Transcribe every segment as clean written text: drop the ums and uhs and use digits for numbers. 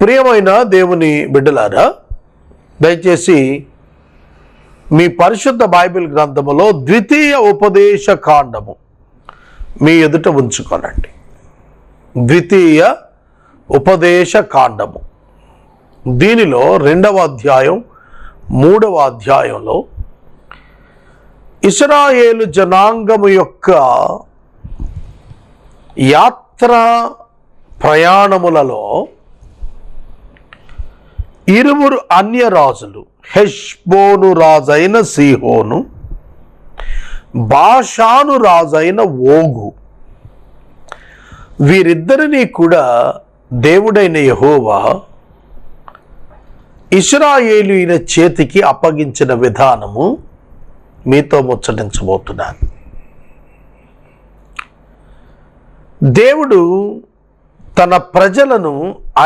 ప్రియమైన దేవుని బిడ్డలారా, దయచేసి మీ పరిశుద్ధ బైబిల్ గ్రంథములో ద్వితీయ ఉపదేశ కాండము మీ ఎదుట ఉంచుకోనండి. ద్వితీయ ఉపదేశ కాండము, దీనిలో 2వ అధ్యాయం 3వ అధ్యాయంలో ఇశ్రాయేలు జనాంగము యొక్క యాత్ర ప్రయాణములలో ఇరువురు అన్య రాజులు, హెష్బోను రాజైన సీహోను, బాషాను రాజైన ఓగు, వీరిద్దరినీ కూడా దేవుడైన యెహోవా ఇశ్రాయేలీయుల చేతికి అప్పగించిన విధానము మీతో ముచ్చటించబోతున్నాను. దేవుడు తన ప్రజలను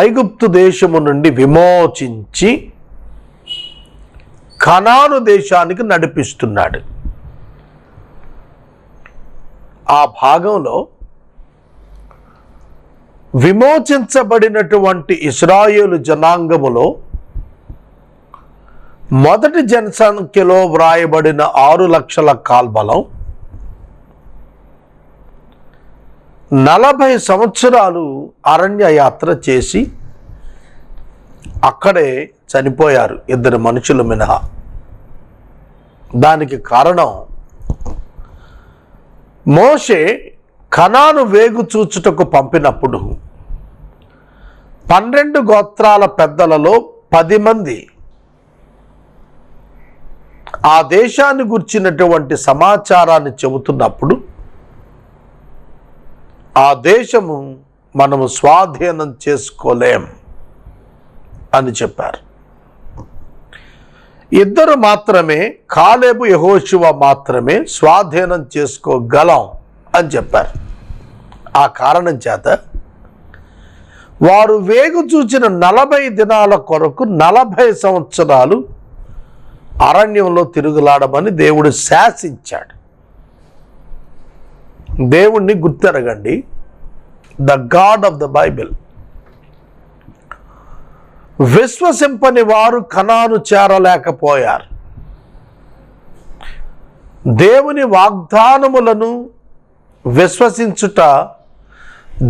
ఐగుప్తు దేశము నుండి విమోచించి కనాను దేశానికి నడిపిస్తున్నాడు. ఆ భాగంలో విమోచించబడినటువంటి ఇశ్రాయేలు జనాంగములో మొదటి జనసంఖ్యలో వ్రాయబడిన 6 లక్షల కాల్బలం 40 సంవత్సరాలు అరణ్య యాత్ర చేసి అక్కడే చనిపోయారు, 2 మనుషులు మినహా. దానికి కారణం, మోషే కనాను వేగు చూచుటకు పంపినప్పుడు 12 గోత్రాల పెద్దలలో 10 మంది ఆ దేశాన్ని గుర్చినటువంటి సమాచారాన్ని చెబుతున్నప్పుడు, ఆ దేశము మనము స్వాధీనం చేసుకోలేం అని చెప్పారు. 2 మాత్రమే, కాలేబు యెహోషువ మాత్రమే స్వాధీనం చేసుకోగలం అని చెప్పారు. ఆ కారణం చేత వారు వేగు చూచిన 40 దినాల కొరకు 40 సంవత్సరాలు అరణ్యంలో తిరుగులాడమని దేవుడు శాసించాడు. దేవుణ్ణి గుర్తెరగండి. The God of the Bible. విశ్వసింపని వారు కనాను చేరలేకపోయారు. దేవుని వాగ్దానములను విశ్వసించుట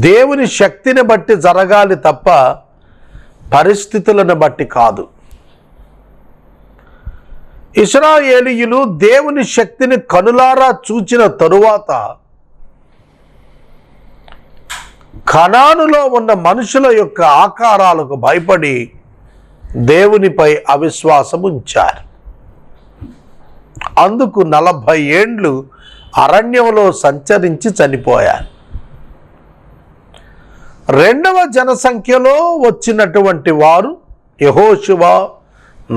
దేవుని శక్తిని బట్టి జరగాలి తప్ప పరిస్థితులను బట్టి కాదు. ఇశ్రాయేలీయులు దేవుని శక్తిని కనులారా చూచిన తరువాత కనానులో ఉన్న మనుషుల యొక్క ఆకారాలకు భయపడి దేవునిపై అవిశ్వాసం ఉంచారు. అందుకు 40 ఏండ్లు అరణ్యంలో సంచరించి చనిపోయారు. 2వ జనసంఖ్యలో వచ్చినటువంటి వారు యెహోషువ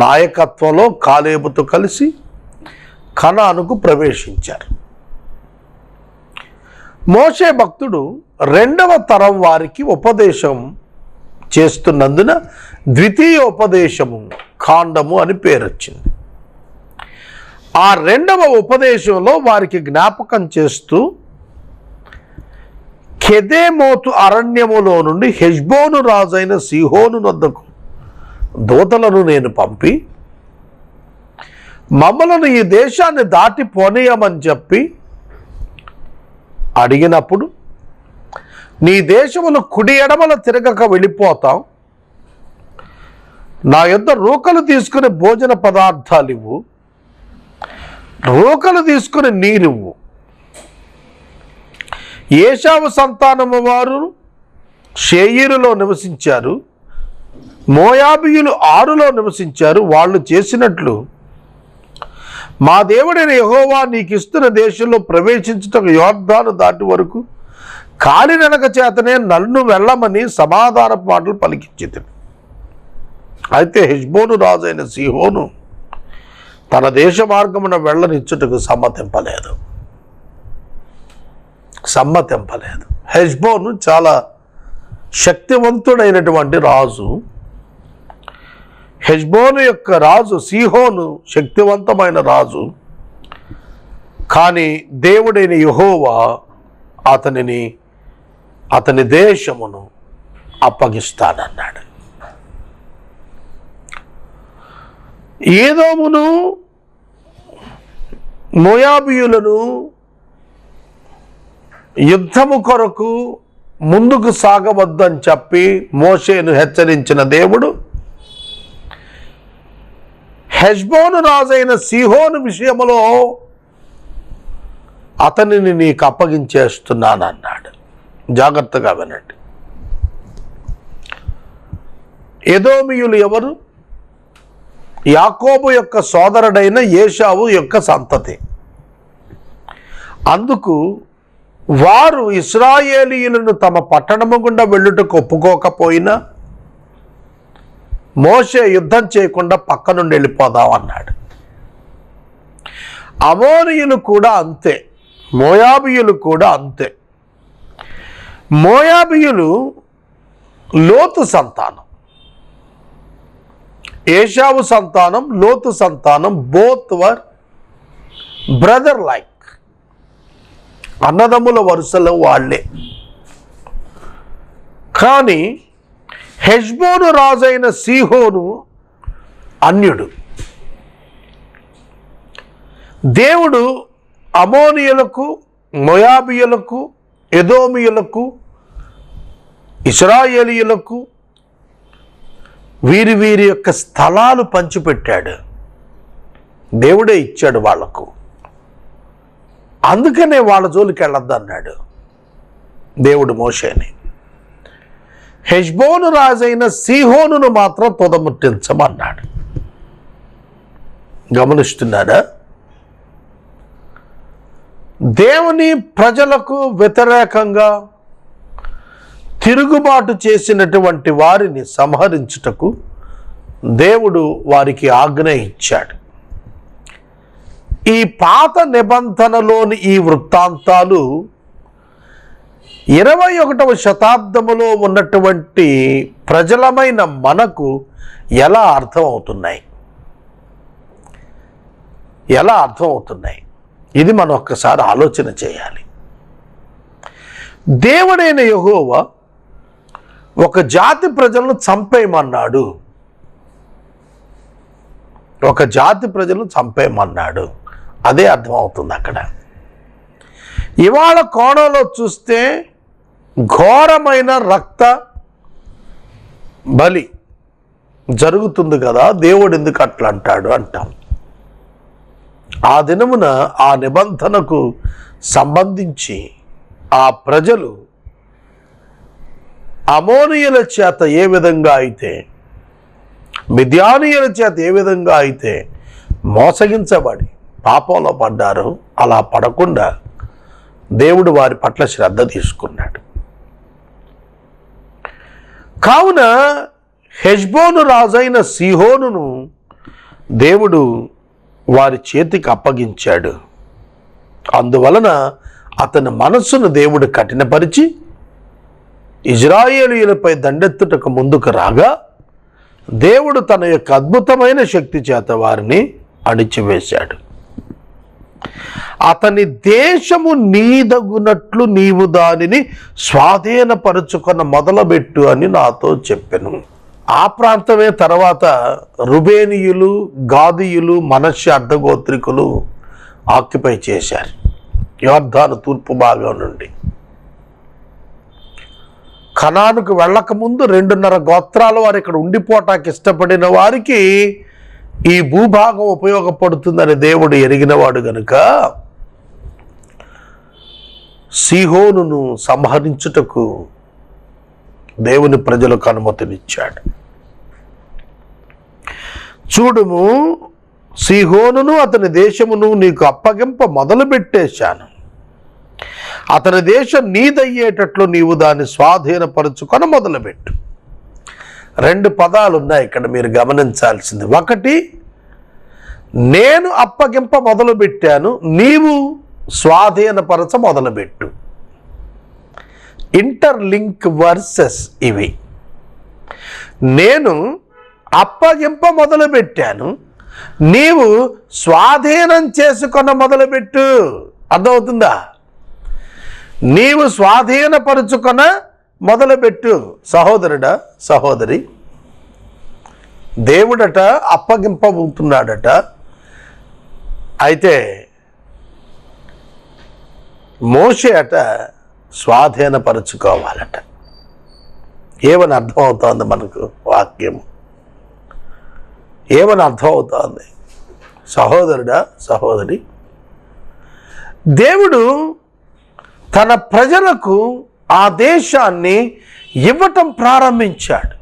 నాయకత్వంలో కాలేబుతో కలిసి కనానుకు ప్రవేశించారు. మోషే భక్తుడు 2వ తరం వారికి ఉపదేశం చేస్తున్నందున ద్వితీయ ఉపదేశము కాండము అని పేరు వచ్చింది. ఆ 2వ ఉపదేశంలో వారికి జ్ఞాపకం చేస్తూ, కెదేమోతు అరణ్యములో నుండి హెష్బోను రాజైన సీహోను వద్దకు దూతలను నేను పంపి మమ్మలను ఈ దేశాన్ని దాటి పోనీయమని చెప్పి అడిగినప్పుడు, నీ దేశములు కుడి ఎడమల తిరగక వెళ్ళిపోతాం, నా యొద్ద రూకలు తీసుకుని భోజన పదార్థాలు ఇవ్వు, రూకలు తీసుకుని నీరివ్వు. ఏశావు సంతానము వారు షేయీరులో నివసించారు, మోయాబీయులు 6లో నివసించారు. వాళ్ళు చేసినట్లు మా దేవుడైన యెహోవా నీకు ఇస్తున్న దేశంలో ప్రవేశించుటకు యోర్దాను దాటి వరకు కాలినడక చేతనే నన్ను వెళ్ళమని సమాధానపు మాటలు పలికించింది. అయితే హెష్బోను రాజైన సీహోను తన దేశ మార్గమున వెళ్ళనిచ్చుటకు సమ్మతింపలేదు. హెష్బోను చాలా శక్తివంతుడైనటువంటి రాజు. హెష్బోను యొక్క రాజు సీహోను శక్తివంతమైన రాజు. కానీ దేవుడైన యెహోవా అతని దేశమును అప్పగిస్తానన్నాడు. ఏదోమును మోయాబీయులను యుద్ధము కొరకు ముందుకు సాగవద్దని చెప్పి మోషేను హెచ్చరించిన దేవుడు హెష్బోను రాజైన సీహోను విషయములో అతనిని నీకు అప్పగించేస్తున్నానన్నాడు. జాగ్రత్తగా వినండి. ఎదోమీయులు ఎవరు? యాకోబు యొక్క సోదరుడైన ఏశావు యొక్క సంతతి. అందుకు వారు ఇశ్రాయేలీయులను తమ పట్టణము గుండా వెళ్ళుటకు ఒప్పుకోకపోయినా మోషే యుద్ధం చేయకుండా పక్క నుండి వెళ్ళిపోదామన్నాడు. అమోరీయులు కూడా అంతే, మోయాబీయులు కూడా అంతే. మోయాబీయులు లోతు సంతానం, ఏశావు సంతానం, లోతు సంతానం. బోత్ వర్ బ్రదర్ లైక్, అన్నదమ్ముల వరుసలో వాళ్ళే. కానీ హెష్బోను రాజైన సీహోను అన్యుడు. దేవుడు అమోనియులకు, మోయాబీయులకు, ఎదోమియులకు, ఇశ్రాయేలీయులకు వీరి వీరి యొక్క స్థలాలు పంచిపెట్టాడు. దేవుడే ఇచ్చాడు వాళ్లకు. అందుకనే వాళ్ళ జోలికి వెళ్ళొద్దన్నాడు దేవుడు మోషేని. హెష్బోను రాజైన సీహోనును మాత్రం తుదముట్టించమన్నాడు. గమనిస్తున్నారా? దేవుని ప్రజలకు వ్యతిరేకంగా తిరుగుబాటు చేసినటువంటి వారిని సంహరించుటకు దేవుడు వారికి ఆజ్ఞ ఇచ్చాడు. ఈ పాత నిబంధనలోని ఈ వృత్తాంతాలు 21వ శతాబ్దములో ఉన్నటువంటి ప్రజలమైన మనకు ఎలా అర్థమవుతున్నాయి? ఇది మనం ఒక్కసారి ఆలోచన చేయాలి. దేవుడైన యెహోవా ఒక జాతి ప్రజలను చంపేయమన్నాడు. అదే అర్థమవుతుంది అక్కడ. ఇవాళ కోణంలో చూస్తే ఘోరమైన రక్త బలి జరుగుతుంది కదా, దేవుడు ఎందుకు అట్లా అంటాడు అంటాం. ఆ దినమున ఆ నిబంధనకు సంబంధించి ఆ ప్రజలు అమోనీయుల చేత ఏ విధంగా అయితే, మిద్యానీయుల చేత ఏ విధంగా అయితే మోసగించబడి పాపంలో పడ్డారో అలా పడకుండా దేవుడు వారి పట్ల శ్రద్ధ తీసుకున్నాడు. కావున హెష్బోను రాజైన సీహోనును దేవుడు వారి చేతికి అప్పగించాడు. అందువలన అతని మనస్సును దేవుడు కఠినపరిచి ఇజ్రాయేలీయులపై దండెత్తుటకు ముందుకు రాగా దేవుడు తన యొక్క అద్భుతమైన శక్తి చేత వారిని అణిచివేశాడు. అతని దేశము నీదగునట్లు నీవు దానిని స్వాధీనపరుచుకొన మొదలుపెట్టు అని నాతో చెప్పెను. ఆ ప్రాంతమే తర్వాత రుబేనీయులు, గాదీయులు, మనష్య అర్ధగోత్రికులు ఆక్యుపై చేశారు. యోర్దాను తూర్పు భాగం నుండి కనానుకు వెళ్ళకముందు 2.5 గోత్రాల వారు ఇక్కడ ఉండిపోటానికి ఇష్టపడిన వారికి ఈ భూభాగం ఉపయోగపడుతుందని దేవుడు ఎరిగినవాడు గనుక సీహోనును సంహరించుటకు దేవుని ప్రజలకు అనుమతినిచ్చాడు. చూడుము, సీహోనును అతని దేశమును నీకు అప్పగింప మొదలుపెట్టేశాను. అతని దేశం నీదయ్యేటట్లు నీవు దాన్ని స్వాధీనపరుచుకొని మొదలుపెట్టు. 2 పదాలు ఉన్నాయి ఇక్కడ మీరు గమనించాల్సింది. ఒకటి, నేను అప్పగింప మొదలుపెట్టాను, నీవు స్వాధీనపరచ మొదలుపెట్టు. ఇంటర్లింక్ వర్సెస్ ఇవి. నేను అప్పగింప మొదలుపెట్టాను, నీవు స్వాధీనం చేసుకొన మొదలుపెట్టు. అర్థమవుతుందా? నీవు స్వాధీనపరుచుకొన మొదలుపెట్టు. సహోదరుడా, సహోదరి, దేవుడట అప్పగింపబోతున్నాడట. అయితే మోషే అట స్వాధీనపరుచుకోవాలట. ఏమని అర్థమవుతోంది మనకు వాక్యము? ఏమని అర్థమవుతోంది? సహోదరుడా, సహోదరి, దేవుడు తన ప్రజలకు ఆ దేశాన్ని ఇవ్వటం ప్రారంభించాడు.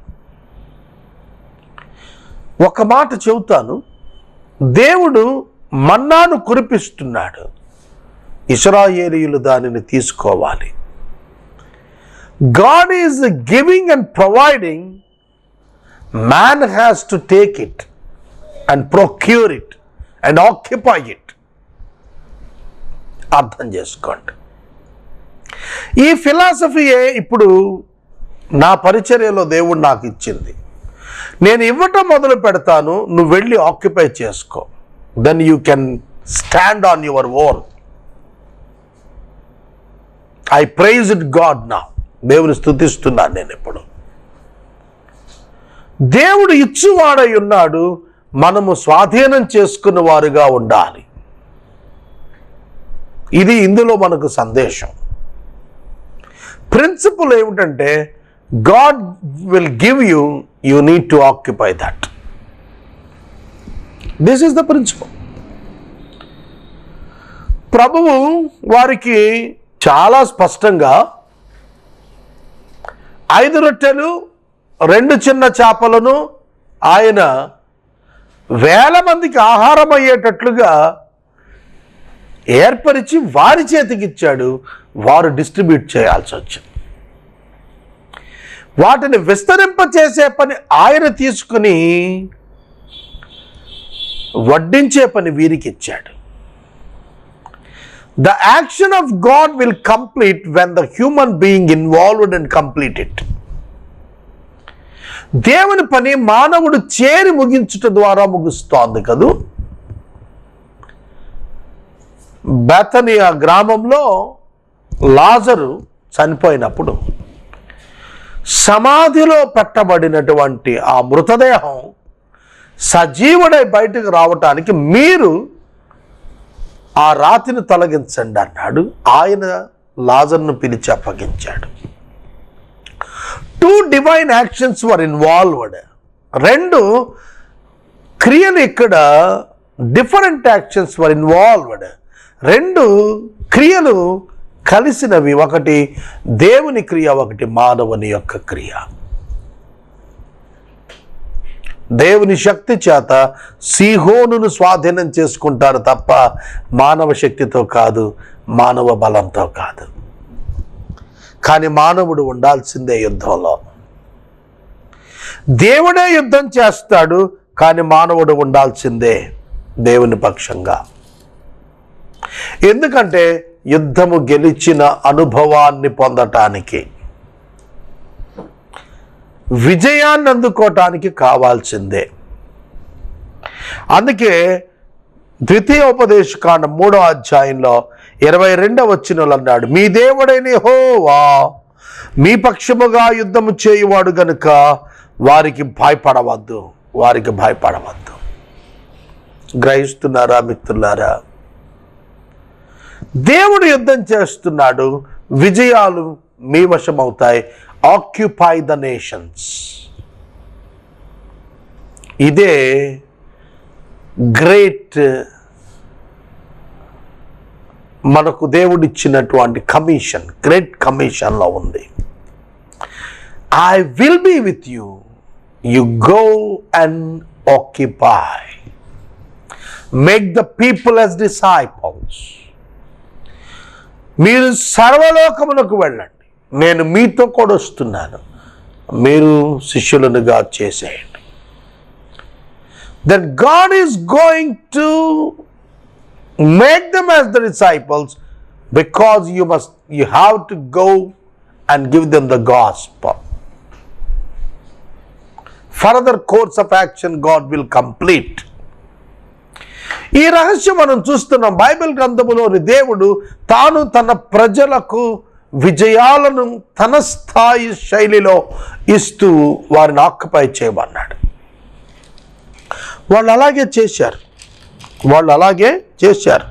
ఒక మాట చెబుతాను, దేవుడు మన్నాను కురిపిస్తున్నాడు, ఇశ్రాయేలీయులు దానిని తీసుకోవాలి. God is giving and providing, man has to take it and procure it and occupy it. అర్థం చేసుకోండి. ఈ ఫిలాసఫీయే ఇప్పుడు నా పరిచర్యలో దేవుడు నాకు ఇచ్చింది. నేను ఇవ్వటం మొదలు పెడతాను, నువ్వు వెళ్ళి ఆక్యుపై చేసుకో. Then you can stand on your own. I praised God నా. దేవుని స్తుతిస్తున్నాను నేను ఇప్పుడు. దేవుడు ఇచ్చువాడై ఉన్నాడు, మనము స్వాధీనం చేసుకున్న వారుగా ఉండాలి. ఇది ఇందులో మనకు సందేశం. ప్రిన్సిపల్ ఏమిటంటే, God will give you, you need to occupy that. This is the principle. ప్రభువు వారికి చాలా స్పష్టంగా 5 రొట్టెలు 2 చిన్న చేపలను ఆయన 1000 మందికి ఆహారం అయ్యేటట్లుగా ఏర్పరిచి వారి చేతికి ఇచ్చాడు. వారు డిస్ట్రిబ్యూట్ చేయాల్సి వచ్చింది. వాటిని విస్తరింపచేసే పని ఆయన తీసుకుని వడ్డించే పని వీరికి ఇచ్చాడు. The action of God will complete when the human being involved and complete it. దేవుని పని మానవుడు చేరి ముగించుట ద్వారా ముగుస్తోంది కదూ. బెతనియా గ్రామంలో లాజరు చనిపోయినప్పుడు సమాధిలో పెట్టబడినటువంటి ఆ మృతదేహం సజీవుడై బయటకు రావటానికి మీరు ఆ రాతిని తొలగించండి అన్నాడు. ఆయన లాజర్ను పిలిచి అప్పగించాడు. 2 డివైన్ యాక్షన్స్ వర్ ఇన్వాల్వ్డ్. 2 క్రియలు ఇక్కడ డిఫరెంట్ యాక్షన్స్ వర్ ఇన్వాల్వ్డ్. 2 క్రియలు కలిసినవి. ఒకటి దేవుని క్రియ, ఒకటి మానవుని యొక్క క్రియ. దేవుని శక్తి చేత సీహోనును స్వాధీనం చేసుకుంటారు తప్ప మానవ శక్తితో కాదు, మానవ బలంతో కాదు. కానీ మానవుడు ఉండాల్సిందే యుద్ధంలో. దేవుడే యుద్ధం చేస్తాడు, కానీ మానవుడు ఉండాల్సిందే దేవుని పక్షంగా. ఎందుకంటే యుద్ధము గెలిచిన అనుభవాన్ని పొందటానికి, విజయాన్ని అందుకోవటానికి కావాల్సిందే. అందుకే ద్వితీయోపదేశకాండం 3వ అధ్యాయంలో 22వ వచనంలో అన్నాడు, మీ దేవుడైన యెహోవా మీ పక్షముగా యుద్ధము చేయువాడు గనుక వారికి భయపడవద్దు, వారికి భయపడవద్దు. గ్రహిస్తున్నారా మిత్రులారా? దేవుడు యుద్ధం చేస్తున్నాడు, విజయాలు మీ వశమవుతాయి. Occupy the nations. ఇదే గ్రేట్ మనకు దేవుడిచ్చినటువంటి కమిషన్, గ్రేట్ కమిషన్లో ఉంది. I will be with you, you go and occupy, make the people as disciples. మీరు సర్వలోకమునకు వెళ్ళండి, నేను మీతో కూడా వస్తున్నాను, మీరు శిష్యులనుగా చేసేయండి. That God is going to make them as the disciples, because you have to go and give them the gospel. Further course of action God will complete. ఈ రహస్యం మనం చూస్తున్నాం. బైబిల్ గ్రంథములోని దేవుడు తాను తన ప్రజలకు విజయాలను తన స్థాయి శైలిలో ఇస్తూ వారిని ఆక్యుపై చేయమన్నాడు. వాళ్ళు అలాగే చేశారు.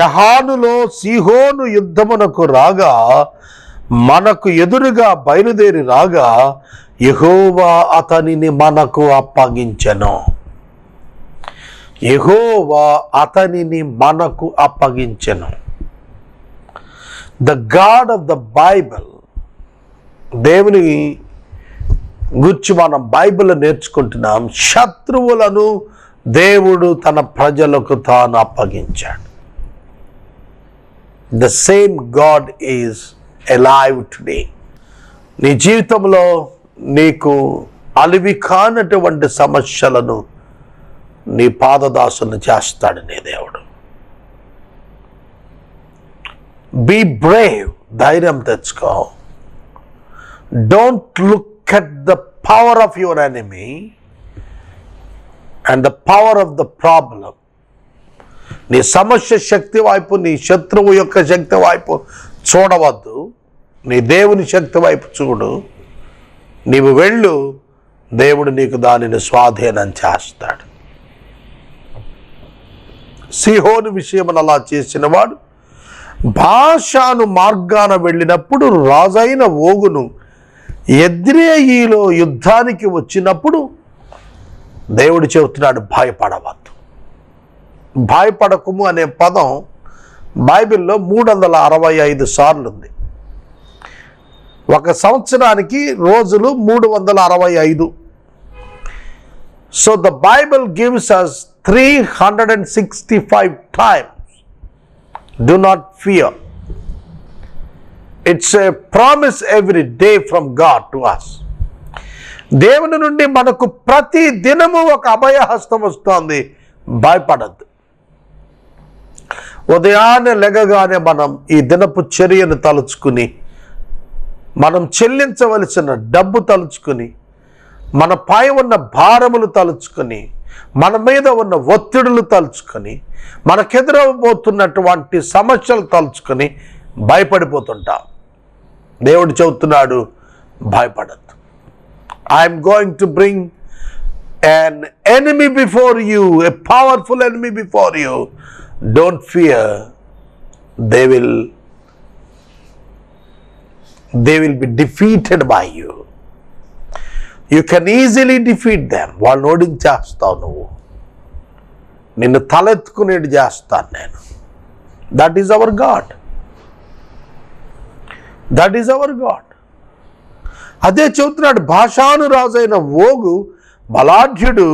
యహానులో సీహోను యుద్ధమునకు రాగా, మనకు ఎదురుగా బయలుదేరి రాగా, యెహోవా అతనిని మనకు అప్పగించెను. యెహోవా అతనిని మనకు అప్పగించెను. The God of the Bible, దేవుని గురించి మనం బైబిల్ నేర్చుకుంటున్నాం. శత్రువులను దేవుడు తన ప్రజలకు తాను అప్పగించాడు. The same God is alive today. నీ జీవితంలో నీకు అలివి కానటువంటి సమస్యలను నీ పాదదాసులను చేస్తాడు నీ దేవుడు. బీ బ్రేవ్, ధైర్యం తెచ్చుకో. Don't look at the power of your enemy and the power of the problem. నీ సమస్య శక్తి వైపు, నీ శత్రువు యొక్క శక్తి వైపు చూడవద్దు. నీ దేవుని శక్తి వైపు చూడు. నీవు వెళ్ళు, దేవుడు నీకు దానిని స్వాధీనం చేస్తాడు. సీహోను విషయమును అలా చేసిన వాడు బాషాను మార్గాన వెళ్ళినప్పుడు, రాజైన ఓగును ఎద్రేయిలో యుద్ధానికి వచ్చినప్పుడు దేవుడు చెబుతున్నాడు, భయపడవద్దు. భయపడకుము అనే పదం బైబిల్లో 365 సార్లు ఉంది. ఒక సంవత్సరానికి రోజులు 365. So the Bible gives us 365 times. Do not fear. It's a promise every day from God to us. దేవుని నుండి మనకు ప్రతి దినము ఒక అభయహస్తం వస్తుంది. భయపడద్దు. ఉదయాన్నే లెగగానే మనం ఈ దినపు చర్యను తలుచుకుని, మనం చెల్లించవలసిన డబ్బు తలుచుకుని, మన పై ఉన్న భారములు తలుచుకొని, మన మీద ఉన్న ఒత్తిడులు తలుచుకొని, మనకెదురవబోతున్నటువంటి సమస్యలు తలుచుకొని భయపడిపోతుంటాం. దేవుడు చెబుతున్నాడు, భయపడద్దు. I'm going to bring an enemy before you, a powerful enemy before you. Don't fear. They will be defeated by you. You can easily defeat them. వాళ్ళని ఓడించేస్తావు నువ్వు. నిన్ను తలెత్తుకునేది చేస్తాను నేను. That is our God. That is our God. అదే చెబుతున్నాడు, బాషాను రాజైన ఓగు బలాఢ్యుడు,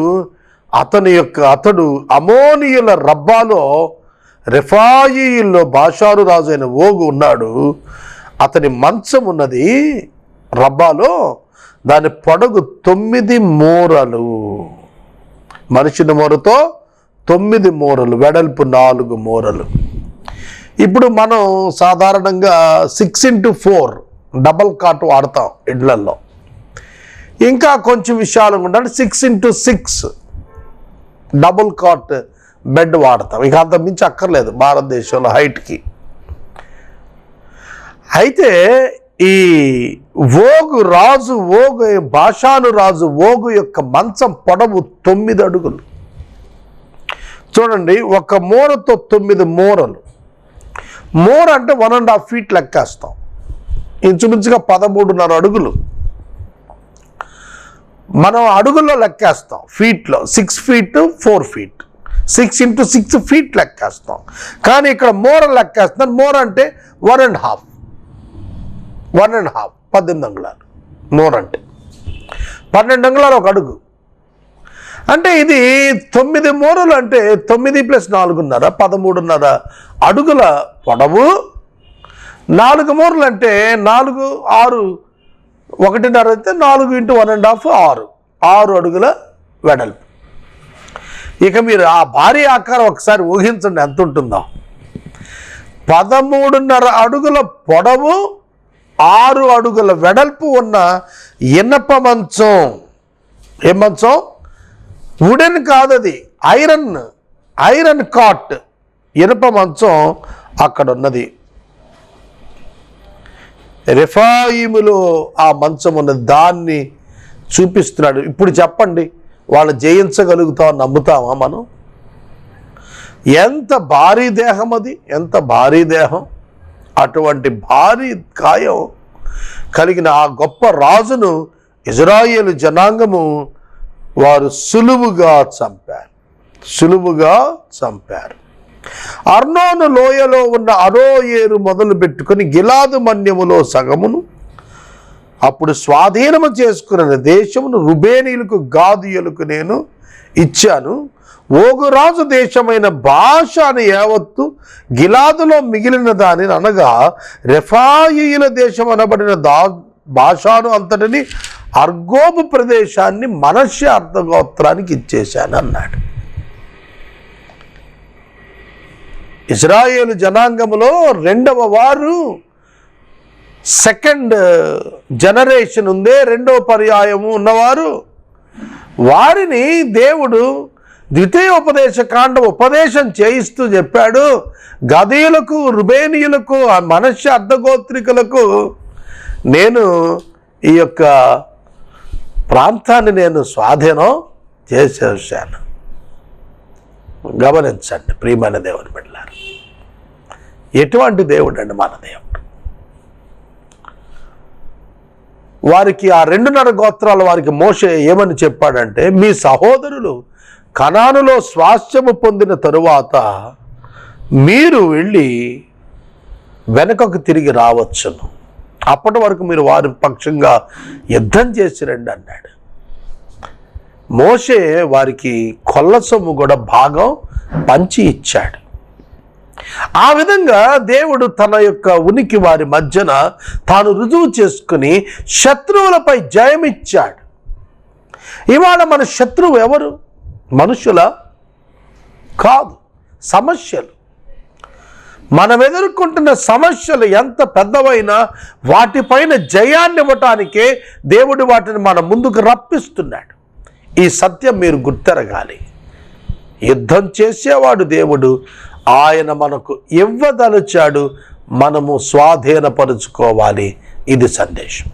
అతడు అమోనీయుల రబ్బాలో, రెఫాయీయుల్లో బాషాను రాజైన ఓగు ఉన్నాడు. అతని మంచం ఉన్నది రబ్బాలో, దాని పొడగు 9 మూరలు, మనుషుని మూరతో 9 మూరలు, వెడల్పు 4 మూరలు. ఇప్పుడు మనం సాధారణంగా 6x4 డబల్ కాట్ వాడతాం ఇళ్లలో. ఇంకా కొంచెం విశాలంగా ఉండాలి, 6x6 డబుల్ కాట్ బెడ్ వాడతాం. ఇక అంత మించి అక్కర్లేదు భారతదేశంలో హైట్కి. అయితే ఈ బాషాను రాజు ఓగు యొక్క మంచం పొడవు 9 అడుగులు. చూడండి, ఒక మూరతో 9 మూరలు. మూర అంటే 1.5 feet లెక్కేస్తాం. ఇంచుమించుగా 13.5 అడుగులు. మనం అడుగుల్లో లెక్కేస్తాం, ఫీట్లో 6 feet 4 feet, 6x6 feet లెక్కేస్తాం. కానీ ఇక్కడ మూర లెక్కేస్తున్నాను. మూర అంటే 1.5 18 అంగుళాలు. మూర అంటే 12 అంగుళాలు ఒక అడుగు. అంటే ఇది 9 మూరలు అంటే 9 + 4.5 13.5 అడుగుల పొడవు. 4 మూరలు అంటే 4 6 1.5 అయితే 4 × 1.5 6 అడుగుల వెడల్పు. ఇక మీరు ఆ భారీ ఆకారం ఒకసారి ఊహించండి ఎంత ఉంటుందో. 13.5 అడుగుల పొడవు, 6 అడుగుల వెడల్పు ఉన్న ఇనప మంచం. ఏ మంచం? వుడెన్ కాదు, అది ఐరన్ కాట్, ఇనప మంచం అక్కడ ఉన్నది. రెఫాయిములో ఆ మంచం ఉన్నది, దాన్ని చూపిస్తున్నాడు. ఇప్పుడు చెప్పండి, వాళ్ళు జయించగలుగుతాం నమ్ముతామా మనం? ఎంత భారీ దేహం అది, ఎంత భారీ దేహం! అటువంటి భారీ కాయం కలిగిన ఆ గొప్ప రాజును ఇజ్రాయేలు జనాంగము వారు సులువుగా చంపారు. అర్నోను లోయలో ఉన్న అరోయేరు మొదలు పెట్టుకుని గిలాదు మన్యములో సగమును, అప్పుడు స్వాధీనము చేసుకున్న దేశమును రుబేనీయులకు గాదీయులకు నేను ఇచ్చాను. ఓగురాజు దేశమైన బాషాను యావత్తు, గిలాదులో మిగిలిన దానిని అనగా రెఫాయీయుల దేశం అనబడిన బాషాను అంతటిని, అర్గోబు ప్రదేశాన్ని మనష్య అర్థగోత్రానికి ఇచ్చేశాను అన్నాడు. ఇజ్రాయేలు జనాంగములో రెండవ వారు, సెకండ్ జనరేషన్ ఉందే, రెండవ పర్యాయము ఉన్నవారు, వారిని దేవుడు ద్వితీయోపదేశ కాండం ఉపదేశం చేయిస్తూ చెప్పాడు, గదీయులకు, రుబేనీయులకు, మనష్య అర్ధగోత్రికులకు నేను ఈ యొక్క ప్రాంతాన్ని నేను స్వాధీనం చేసేసాను. గమనించండి ప్రియమైన దేవుని బిడ్డలారా, ఎటువంటి దేవుడు అండి మన దేవుడు! వారికి ఆ 2.5 గోత్రాల వారికి మోషే ఏమని చెప్పాడంటే, మీ సహోదరులు కనానులో స్వాస్థ్యము పొందిన తరువాత మీరు వెళ్ళి వెనకకు తిరిగి రావచ్చును, అప్పటి వరకు మీరు వారి పక్షంగా యుద్ధం చేసి రండి అన్నాడు. మోషే వారికి కొల్ల సొమ్ము కూడా భాగం పంచి ఇచ్చాడు. ఆ విధంగా దేవుడు తన యొక్క ఉనికి వారి మధ్యన తాను రుజువు చేసుకుని శత్రువులపై జయమిచ్చాడు. ఇవాళ మన శత్రువు ఎవరు? మనుషుల కాదు, సమస్యలు. మనం ఎదుర్కొంటున్న సమస్యలు ఎంత పెద్దవైనా వాటిపైన జయాన్ని ఇవ్వటానికే దేవుడు వాటిని మన ముందుకు రప్పిస్తున్నాడు. ఈ సత్యం మీరు గుర్తెరగాలి. యుద్ధం చేసేవాడు దేవుడు, ఆయన మనకు ఇవ్వదలిచాడు, మనము స్వాధీనపరుచుకోవాలి. ఇది సందేశం.